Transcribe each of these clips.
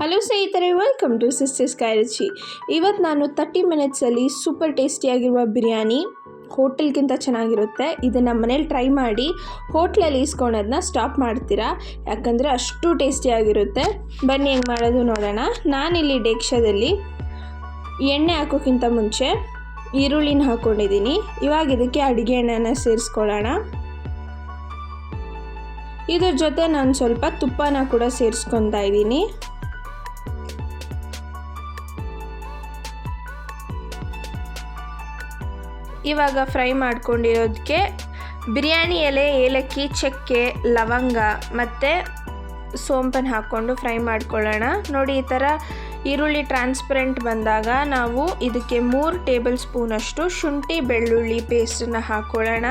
Hello ಸ್ನೇಹಿತರೆ, welcome to sisters ಕೈ ರುಚಿ. ಇವತ್ತು ನಾನು 30 ಮಿನಿಟ್ಸಲ್ಲಿ ಸೂಪರ್ ಟೇಸ್ಟಿಯಾಗಿರುವ ಬಿರಿಯಾನಿ ಹೋಟೆಲ್ಗಿಂತ ಚೆನ್ನಾಗಿರುತ್ತೆ. ಇದನ್ನು ಮನೇಲಿ ಟ್ರೈ ಮಾಡಿ ಹೋಟ್ಲಲ್ಲಿ ಇಸ್ಕೊಳೋದನ್ನ ಸ್ಟಾಪ್ ಮಾಡ್ತೀರಾ, ಯಾಕಂದರೆ ಅಷ್ಟು ಟೇಸ್ಟಿಯಾಗಿರುತ್ತೆ. ಬನ್ನಿ ಹೆಂಗೆ ಮಾಡೋದು ನೋಡೋಣ. ನಾನಿಲ್ಲಿ ಡೇಕ್ಷದಲ್ಲಿ ಎಣ್ಣೆ ಹಾಕೋಕ್ಕಿಂತ ಮುಂಚೆ ಈರುಳ್ಳಿನ ಹಾಕ್ಕೊಂಡಿದ್ದೀನಿ. ಇವಾಗ ಇದಕ್ಕೆ ಅಡುಗೆ ಎಣ್ಣೆನ ಸೇರಿಸ್ಕೊಳ್ಳೋಣ. ಇದ್ರ ಜೊತೆ ನಾನು ಸ್ವಲ್ಪ ತುಪ್ಪನ ಕೂಡ ಸೇರಿಸ್ಕೊತಾ ಇದ್ದೀನಿ. ಇವಾಗ ಫ್ರೈ ಮಾಡ್ಕೊಂಡಿರೋದಕ್ಕೆ ಬಿರಿಯಾನಿ ಎಲೆ, ಏಲಕ್ಕಿ, ಚಕ್ಕೆ, ಲವಂಗ ಮತ್ತು ಸೋಂಪನ್ನು ಹಾಕ್ಕೊಂಡು ಫ್ರೈ ಮಾಡ್ಕೊಳ್ಳೋಣ. ನೋಡಿ, ಈ ಥರ ಈರುಳ್ಳಿ ಟ್ರಾನ್ಸ್ಪರೆಂಟ್ ಬಂದಾಗ ನಾವು ಇದಕ್ಕೆ 3 ಟೇಬಲ್ ಸ್ಪೂನಷ್ಟು ಶುಂಠಿ ಬೆಳ್ಳುಳ್ಳಿ ಪೇಸ್ಟನ್ನು ಹಾಕ್ಕೊಳ್ಳೋಣ.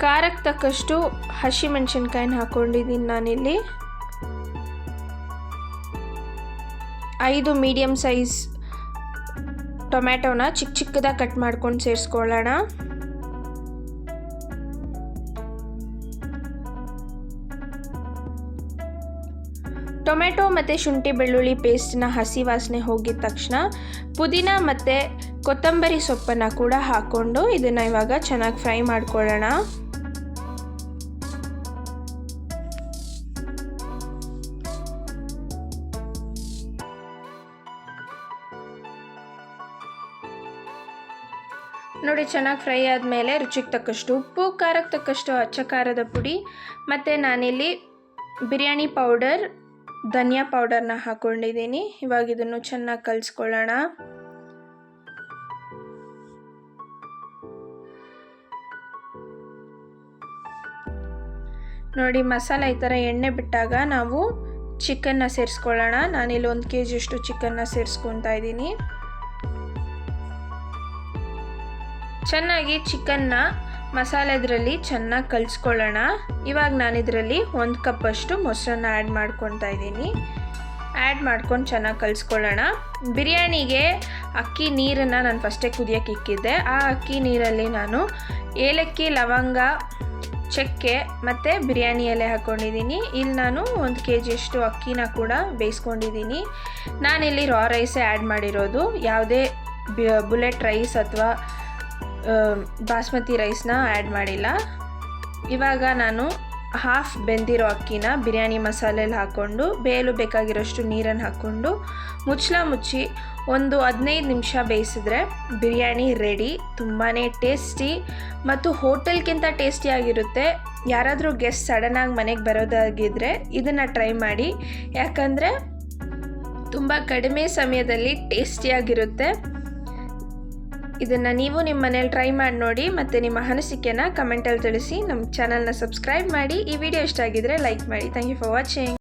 ಖಾರಕ್ಕೆ ತಕ್ಕಷ್ಟು ಹಸಿಮೆಣಸಿನ್ಕಾಯಿನ ಹಾಕ್ಕೊಂಡಿದ್ದೀನಿ ನಾನಿಲ್ಲಿ. 5 ಮೀಡಿಯಮ್ ಸೈಜ್ ಟೊಮ್ಯಾಟೋನ ಚಿಕ್ಕದಾಗಿ ಕಟ್ ಮಾಡ್ಕೊಂಡು ಸೇರಿಸ್ಕೊಳ್ಳೋಣ. ಟೊಮೆಟೊ ಮತ್ತು ಶುಂಠಿ ಬೆಳ್ಳುಳ್ಳಿ ಪೇಸ್ಟ್ನ ಹಸಿ ವಾಸನೆ ಹೋಗಿದ ತಕ್ಷಣ ಪುದೀನ ಮತ್ತು ಕೊತ್ತಂಬರಿ ಸೊಪ್ಪನ್ನು ಕೂಡ ಹಾಕ್ಕೊಂಡು ಇದನ್ನು ಇವಾಗ ಚೆನ್ನಾಗಿ ಫ್ರೈ ಮಾಡ್ಕೊಳ್ಳೋಣ. ನೋಡಿ, ಚೆನ್ನಾಗಿ ಫ್ರೈ ಆದಮೇಲೆ ರುಚಿಗೆ ತಕ್ಕಷ್ಟು ಉಪ್ಪು, ಖಾರಕ್ಕೆ ತಕ್ಕಷ್ಟು ಅಚ್ಚ ಖಾರದ ಪುಡಿ ಮತ್ತು ನಾನಿಲ್ಲಿ ಬಿರಿಯಾನಿ ಪೌಡರ್, ಧನಿಯಾ ಪೌಡರ್ನ ಹಾಕ್ಕೊಂಡಿದ್ದೀನಿ. ಇವಾಗ ಇದನ್ನು ಚೆನ್ನಾಗಿ ಕಲಿಸ್ಕೊಳ್ಳೋಣ. ನೋಡಿ, ಮಸಾಲೆ ಈ ಥರ ಎಣ್ಣೆ ಬಿಟ್ಟಾಗ ನಾವು ಚಿಕನ್ನ ಸೇರಿಸ್ಕೊಳ್ಳೋಣ. ನಾನಿಲ್ಲಿ 1 kg ಅಷ್ಟು ಚಿಕನ್ನ ಸೇರಿಸ್ಕೊತಾ ಇದ್ದೀನಿ. ಚೆನ್ನಾಗಿ ಚಿಕನ್ನ ಮಸಾಲೆದ್ರಲ್ಲಿ ಚೆನ್ನಾಗಿ ಕಲಿಸ್ಕೊಳ್ಳೋಣ. ಇವಾಗ ನಾನಿದರಲ್ಲಿ 1 ಕಪ್ಪಷ್ಟು ಮೊಸರನ್ನ ಆ್ಯಡ್ ಮಾಡ್ಕೊತಾ ಇದ್ದೀನಿ. ಆ್ಯಡ್ ಮಾಡ್ಕೊಂಡು ಚೆನ್ನಾಗಿ ಕಲಿಸ್ಕೊಳ್ಳೋಣ. ಬಿರಿಯಾನಿಗೆ ಅಕ್ಕಿ ನೀರನ್ನು ನಾನು ಫಸ್ಟೇ ಕುದಿಯೋಕೆ ಇಕ್ಕಿದ್ದೆ. ಆ ಅಕ್ಕಿ ನೀರಲ್ಲಿ ನಾನು ಏಲಕ್ಕಿ, ಲವಂಗ, ಚಕ್ಕೆ ಮತ್ತು ಬಿರಿಯಾನಿ ಎಲೆ ಹಾಕ್ಕೊಂಡಿದ್ದೀನಿ. ಇಲ್ಲಿ ನಾನು 1 kg ಅಷ್ಟು ಅಕ್ಕಿನ ಕೂಡ ಬೇಯಿಸ್ಕೊಂಡಿದ್ದೀನಿ. ನಾನಿಲ್ಲಿ ರಾ ರೈಸೇ ಆ್ಯಡ್ ಮಾಡಿರೋದು, ಯಾವುದೇ ಬುಲೆಟ್ ರೈಸ್ ಅಥವಾ ಬಾಸ್ಮತಿ ರೈಸ್ನ ಆ್ಯಡ್ ಮಾಡಿಲ್ಲ. ಇವಾಗ ನಾನು ಹಾಫ್ ಬೆಂದಿರೋ ಅಕ್ಕಿನ ಬಿರಿಯಾನಿ ಮಸಾಲೆಯಲ್ಲಿ ಹಾಕ್ಕೊಂಡು ಬೇಯಲು ಬೇಕಾಗಿರೋಷ್ಟು ನೀರನ್ನು ಹಾಕ್ಕೊಂಡು ಮುಚ್ಚಳ ಮುಚ್ಚಿ ಒಂದು 15 ನಿಮಿಷ ಬೇಯಿಸಿದ್ರೆ ಬಿರಿಯಾನಿ ರೆಡಿ. ತುಂಬಾ ಟೇಸ್ಟಿ ಮತ್ತು ಹೋಟೆಲ್ಗಿಂತ ಟೇಸ್ಟಿಯಾಗಿರುತ್ತೆ. ಯಾರಾದರೂ ಗೆಸ್ಟ್ ಸಡನ್ನಾಗಿ ಮನೆಗೆ ಬರೋದಾಗಿದ್ದರೆ ಇದನ್ನು ಟ್ರೈ ಮಾಡಿ, ಯಾಕಂದರೆ ತುಂಬ ಕಡಿಮೆ ಸಮಯದಲ್ಲಿ ಟೇಸ್ಟಿಯಾಗಿರುತ್ತೆ. ಇದನ್ನು ನೀವು ನಿಮ್ಮ ಮನೇಲಿ ಟ್ರೈ ಮಾಡಿ ನೋಡಿ ಮತ್ತು ನಿಮ್ಮ ಅನಿಸಿಕೆನ ಕಮೆಂಟಲ್ಲಿ ತಿಳಿಸಿ. ನಮ್ಮ ಚಾನಲ್ನ ಸಬ್ಸ್ಕ್ರೈಬ್ ಮಾಡಿ. ಈ ವಿಡಿಯೋ ಇಷ್ಟ ಆಗಿದ್ರೆ ಲೈಕ್ ಮಾಡಿ. Thank you for watching.